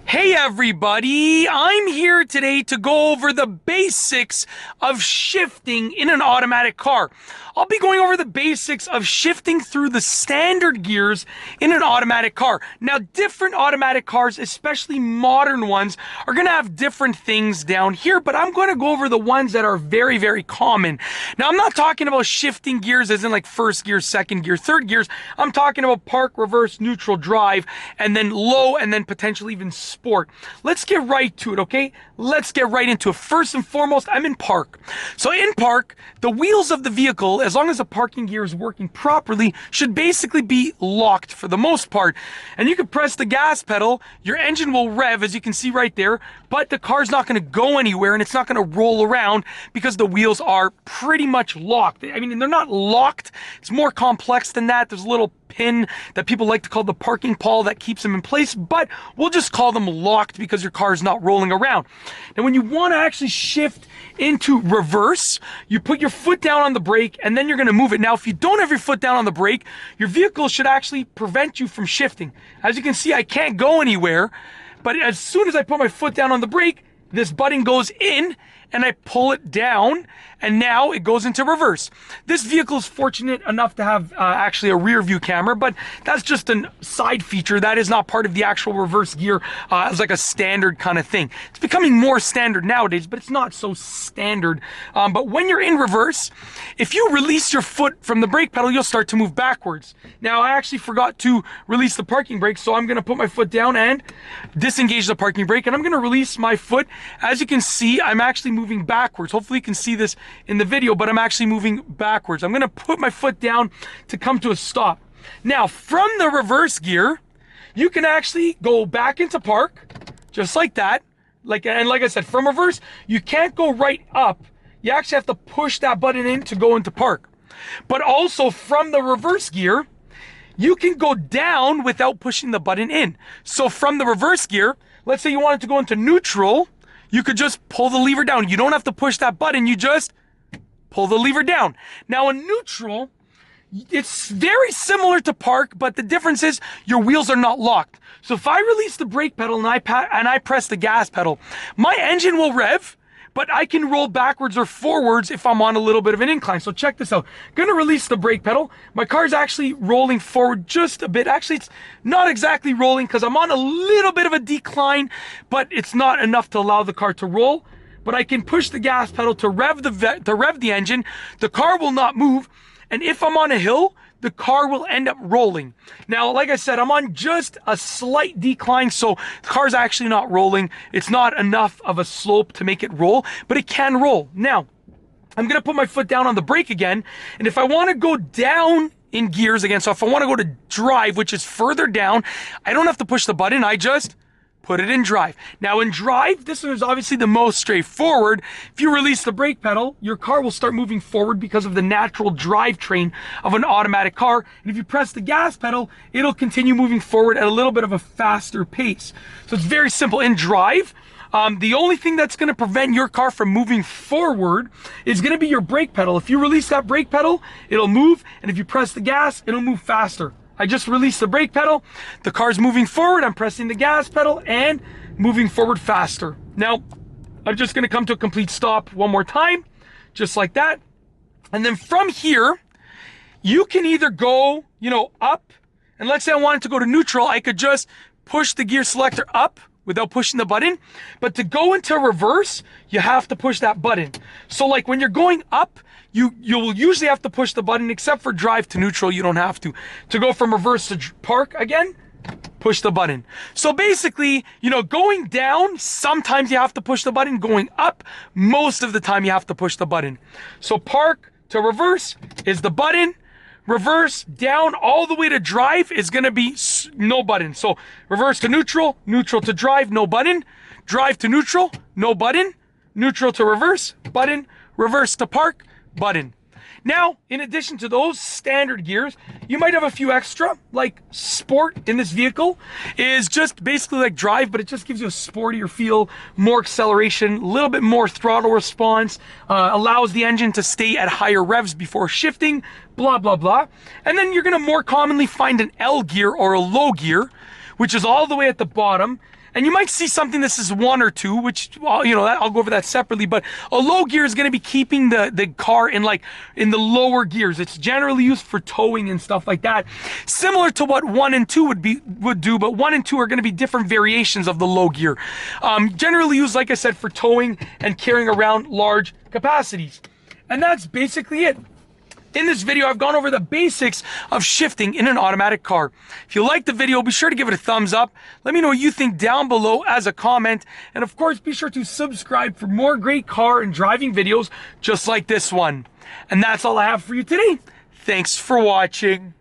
Hey everybody, I'm here today to go over the basics of shifting in an automatic car. I'll be going over the basics of shifting through the standard gears in an automatic car. Now, different automatic cars, especially modern ones, are going to have different things down here, but I'm going to go over the ones that are very, very common. Now, I'm not talking about shifting gears as in like first gear, second gear, third gears. I'm talking about park, reverse, neutral, drive, and then low, and then potentially even sport. Let's get right to it, okay? Let's get right into it. First and foremost, I'm in park. So in park, the wheels of the vehicle, as long as the parking gear is working properly, should basically be locked for the most part. And you can press the gas pedal, your engine will rev, as you can see right there, but the car's not going to go anywhere and it's not going to roll around because the wheels are pretty much locked. I mean, they're not locked. It's more complex than that. There's a little pin that people like to call the parking pawl that keeps them in place, but we'll just call them locked because your car is not rolling around. Now, when you want to actually shift into reverse, you put your foot down on the brake and then you're going to move it. Now, if you don't have your foot down on the brake, your vehicle should actually prevent you from shifting. As you can see, I can't go anywhere, but as soon as I put my foot down on the brake, this button goes in and I pull it down, and now it goes into reverse. This vehicle is fortunate enough to have actually a rear view camera, but that's just a side feature. That is not part of the actual reverse gear as like a standard kind of thing. It's becoming more standard nowadays, but it's not so standard. But when you're in reverse, if you release your foot from the brake pedal, you'll start to move backwards. Now, I actually forgot to release the parking brake, so I'm going to put my foot down and disengage the parking brake, and I'm going to release my foot. As you can see, I'm actually moving backwards. Hopefully you can see this in the video, but I'm actually moving backwards. I'm going to put my foot down to come to a stop. Now, from the reverse gear, you can actually go back into park, just like that. And like I said, from reverse, you can't go right up. You actually have to push that button in to go into park. But also from the reverse gear, you can go down without pushing the button in. So from the reverse gear, let's say you wanted to go into neutral, you could just pull the lever down. You don't have to push that button. You just pull the lever down. Now in neutral, it's very similar to park, but the difference is your wheels are not locked. So if I release the brake pedal and I press the gas pedal, my engine will rev, but I can roll backwards or forwards if I'm on a little bit of an incline. So check this out. Gonna release the brake pedal. My car's actually rolling forward just a bit. Actually, it's not exactly rolling because I'm on a little bit of a decline, but it's not enough to allow the car to roll. But I can push the gas pedal to rev the engine. The car will not move. And if I'm on a hill, the car will end up rolling. Now, like I said, I'm on just a slight decline, so the car's actually not rolling. It's not enough of a slope to make it roll, but it can roll. Now, I'm gonna put my foot down on the brake again, and if I wanna go down in gears again, so if I wanna go to drive, which is further down, I don't have to push the button, I just put it in drive. Now in drive, this one is obviously the most straightforward. If you release the brake pedal, your car will start moving forward because of the natural drivetrain of an automatic car. And if you press the gas pedal, it'll continue moving forward at a little bit of a faster pace. So it's very simple. In drive, the only thing that's going to prevent your car from moving forward is going to be your brake pedal. If you release that brake pedal, it'll move. And if you press the gas, it'll move faster. I just released the brake pedal, the car's moving forward, I'm pressing the gas pedal and moving forward faster. Now, I'm just gonna come to a complete stop one more time, just like that. And then from here, you can either go, up, and let's say I wanted to go to neutral, I could just push the gear selector up without pushing the button. But to go into reverse, you have to push that button. So like when you're going up, you'll usually have to push the button, except for drive to neutral, you don't have to. To go from reverse to park again, push the button. So basically, going down, sometimes you have to push the button. Going up, most of the time you have to push the button. So park to reverse is the button. Reverse down all the way to drive is gonna be no button. So reverse to neutral, neutral to drive, no button. Drive to neutral, no button. Neutral to reverse, button. Reverse to park, button. Now, in addition to those standard gears, you might have a few extra, like sport in this vehicle is just basically like drive, but it just gives you a sportier feel, more acceleration, a little bit more throttle response, allows the engine to stay at higher revs before shifting, blah, blah, blah. And then you're gonna more commonly find an L gear or a low gear, which is all the way at the bottom. And you might see something this is 1 or 2, which, well, you know, I'll go over that separately. But a low gear is going to be keeping the car in the lower gears. It's generally used for towing and stuff like that, similar to what 1 and 2 would do. But 1 and 2 are going to be different variations of the low gear, generally used, like I said, for towing and carrying around large capacities. And that's basically it. In this video, I've gone over the basics of shifting in an automatic car. If you liked the video, be sure to give it a thumbs up. Let me know what you think down below as a comment. And of course, be sure to subscribe for more great car and driving videos just like this one. And that's all I have for you today. Thanks for watching.